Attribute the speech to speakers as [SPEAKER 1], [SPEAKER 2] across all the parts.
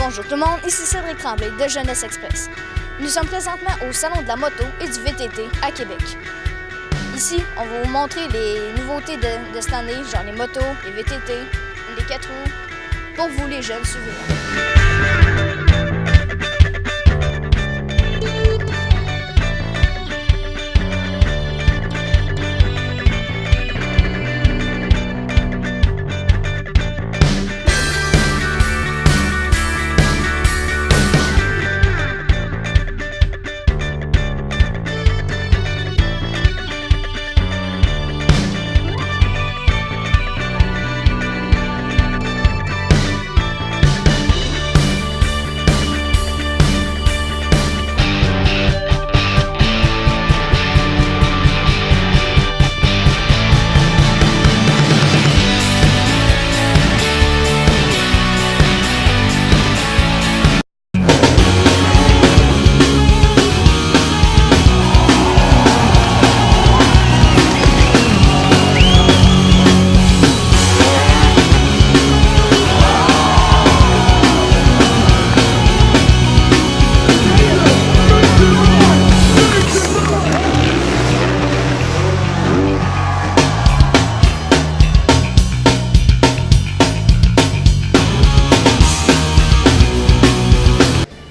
[SPEAKER 1] Bonjour tout le monde, ici Cédric Tremblay de Jeunesse Express. Nous sommes présentement au Salon de la moto et du VTT à Québec. Ici, on va vous montrer les nouveautés de cette année, genre les motos, les VTT, les 4 roues. Pour vous les jeunes, suivez-moi.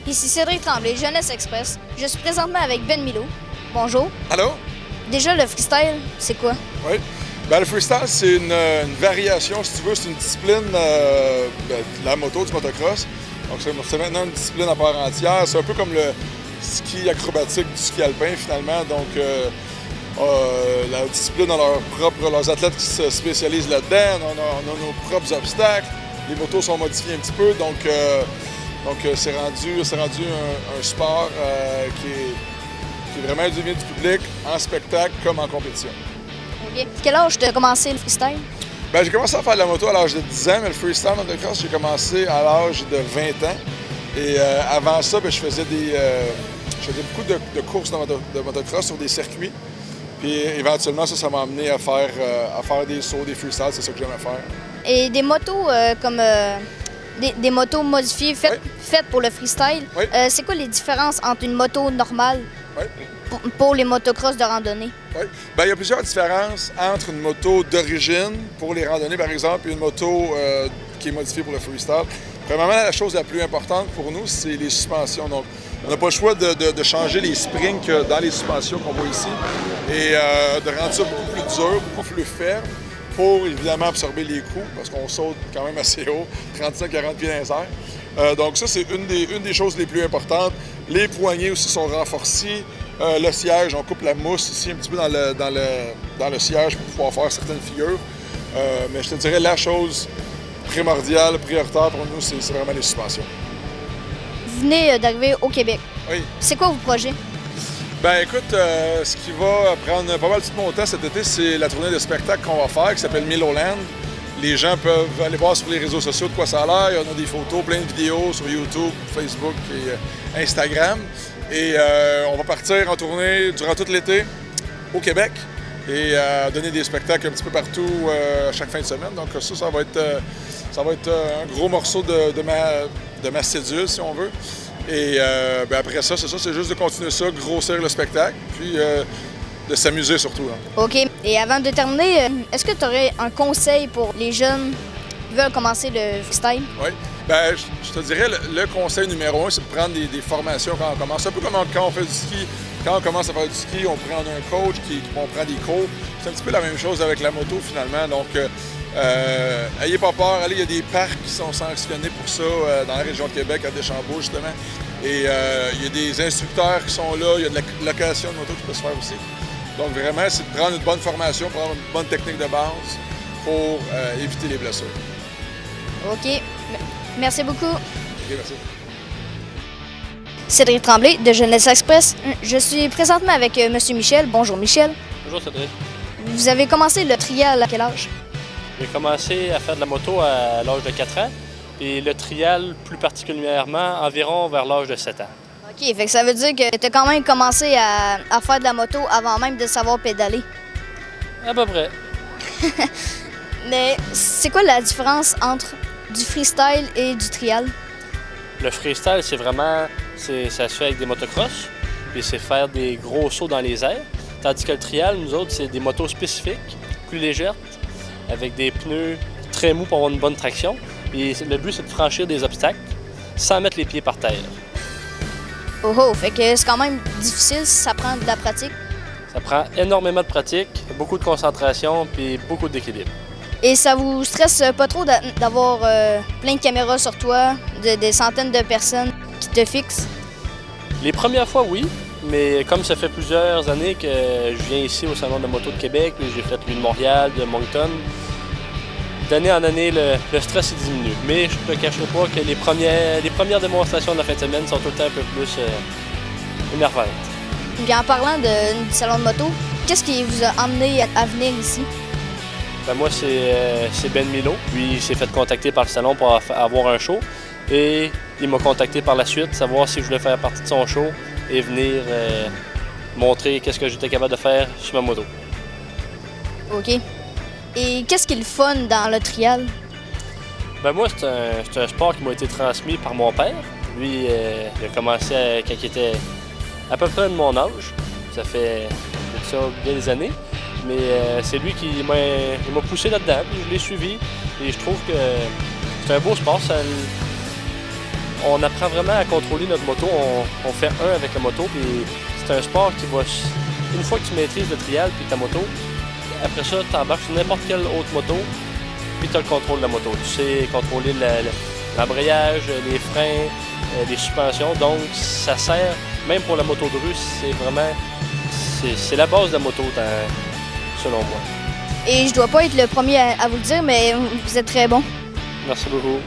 [SPEAKER 1] Ici Cédric Tremblay, Jeunesse Express. Je suis présentement avec Ben Milo. Bonjour.
[SPEAKER 2] Allô?
[SPEAKER 1] Déjà, le freestyle, c'est quoi?
[SPEAKER 2] Oui. Ben, le freestyle, c'est une variation, si tu veux, c'est une discipline de la moto, du motocross. Donc, c'est maintenant une discipline à part entière. C'est un peu comme le ski acrobatique du ski alpin, finalement. Donc, la discipline a leurs athlètes qui se spécialisent là-dedans. On a nos propres obstacles. Les motos sont modifiées un petit peu. Donc, c'est rendu un sport qui est vraiment du bien du public, en spectacle comme en compétition.
[SPEAKER 1] Okay. Quel âge tu as commencé le freestyle?
[SPEAKER 2] Ben, j'ai commencé à faire de la moto à l'âge de 10 ans, mais le freestyle motocross, j'ai commencé à l'âge de 20 ans. Et avant ça, ben, je faisais beaucoup de courses de motocross sur des circuits. Puis éventuellement, ça m'a amené à faire des sauts, des freestyles, c'est ça que j'aimais faire.
[SPEAKER 1] Et des motos comme... Des motos modifiées faites pour le freestyle.
[SPEAKER 2] Oui.
[SPEAKER 1] C'est quoi les différences entre une moto normale pour les motocross de randonnée?
[SPEAKER 2] Oui. Bien, il y a plusieurs différences entre une moto d'origine pour les randonnées, par exemple, et une moto qui est modifiée pour le freestyle. Premièrement, la chose la plus importante pour nous, c'est les suspensions. Donc, on n'a pas le choix de changer les springs dans les suspensions qu'on voit ici et de rendre ça beaucoup plus dur, beaucoup plus ferme, pour évidemment absorber les coups, parce qu'on saute quand même assez haut, 35-40 pieds dans les airs. Donc ça, c'est une des choses les plus importantes. Les poignées aussi sont renforcés. Le siège, on coupe la mousse ici un petit peu dans le siège pour pouvoir faire certaines figures. Mais je te dirais, la chose primordiale, prioritaire pour nous, c'est vraiment les suspensions.
[SPEAKER 1] Vous venez d'arriver au Québec.
[SPEAKER 2] Oui.
[SPEAKER 1] C'est quoi vos projets?
[SPEAKER 2] Ben écoute, ce qui va prendre pas mal de mon temps cet été, c'est la tournée de spectacle qu'on va faire, qui s'appelle Miloland. Les gens peuvent aller voir sur les réseaux sociaux de quoi ça a l'air. On a des photos, plein de vidéos sur YouTube, Facebook et Instagram. Et on va partir en tournée durant tout l'été au Québec et donner des spectacles un petit peu partout chaque fin de semaine. Donc ça va être un gros morceau de ma cédule, si on veut. Et ben après ça, c'est juste de continuer ça, grossir le spectacle, puis de s'amuser surtout. Hein.
[SPEAKER 1] OK. Et avant de terminer, est-ce que tu aurais un conseil pour les jeunes qui veulent commencer le freestyle?
[SPEAKER 2] Oui. Ben, je te dirais, le conseil numéro 1, c'est de prendre des formations quand on commence. Un peu comme quand on fait du ski. Quand on commence à faire du ski, on prend un coach, on prend des cours. C'est un petit peu la même chose avec la moto, finalement. Donc, ayez pas peur. Allez, il y a des parcs qui sont sanctionnés pour ça dans la région de Québec, à Deschambault, justement. Et il y a des instructeurs qui sont là. Il y a de la location de moto qui peut se faire aussi. Donc, vraiment, c'est de prendre une bonne formation, prendre une bonne technique de base pour éviter les blessures.
[SPEAKER 1] OK. Merci beaucoup.
[SPEAKER 2] OK, merci.
[SPEAKER 1] Cédric Tremblay de Jeunesse Express. Je suis présentement avec M. Michel. Bonjour Michel.
[SPEAKER 3] Bonjour Cédric.
[SPEAKER 1] Vous avez commencé le trial à quel âge?
[SPEAKER 3] J'ai commencé à faire de la moto à l'âge de 4 ans et le trial plus particulièrement environ vers l'âge de 7 ans.
[SPEAKER 1] OK, fait que ça veut dire que tu as quand même commencé à faire de la moto avant même de savoir pédaler.
[SPEAKER 3] À peu près.
[SPEAKER 1] Mais c'est quoi la différence entre du freestyle et du trial?
[SPEAKER 3] Le freestyle, ça se fait avec des motocross, puis c'est faire des gros sauts dans les airs. Tandis que le trial, nous autres, c'est des motos spécifiques, plus légères, avec des pneus très mous pour avoir une bonne traction. Puis le but, c'est de franchir des obstacles sans mettre les pieds par terre.
[SPEAKER 1] Oh oh, fait que c'est quand même difficile, ça prend de la pratique.
[SPEAKER 3] Ça prend énormément de pratique, beaucoup de concentration, puis beaucoup d'équilibre.
[SPEAKER 1] Et ça vous stresse pas trop d'avoir plein de caméras sur toi, des centaines de personnes qui te fixent?
[SPEAKER 3] Les premières fois, oui, mais comme ça fait plusieurs années que je viens ici au Salon de la moto de Québec, puis j'ai fait lui de Montréal, de Moncton, d'année en année, le stress est diminué. Mais je ne te cacherai pas que les premières démonstrations de la fin de semaine sont tout le temps un peu plus énervantes.
[SPEAKER 1] Puis en parlant du salon de moto, qu'est-ce qui vous a amené à venir ici?
[SPEAKER 3] Ben moi, c'est Ben Milo. Lui, il s'est fait contacter par le salon pour avoir un show. Et il m'a contacté par la suite, savoir si je voulais faire partie de son show et venir montrer qu'est-ce que j'étais capable de faire sur ma moto.
[SPEAKER 1] OK. Et qu'est-ce qui est le fun dans le trial?
[SPEAKER 3] Ben moi, c'est un sport qui m'a été transmis par mon père. Lui, il a commencé quand il était à peu près de mon âge. Ça fait bien des années. Mais c'est lui qui m'a poussé là-dedans. Puis je l'ai suivi. Et je trouve que c'est un beau sport. On apprend vraiment à contrôler notre moto. On fait un avec la moto. Puis c'est un sport qui va... Une fois que tu maîtrises le trial puis ta moto, après ça, tu embarques sur n'importe quelle autre moto, puis tu as le contrôle de la moto. Tu sais contrôler l'embrayage, les freins, les suspensions. Donc, ça sert, même pour la moto de rue, c'est vraiment... C'est la base de la moto, selon moi.
[SPEAKER 1] Et je dois pas être le premier à vous le dire, mais vous êtes très bon.
[SPEAKER 3] Merci beaucoup.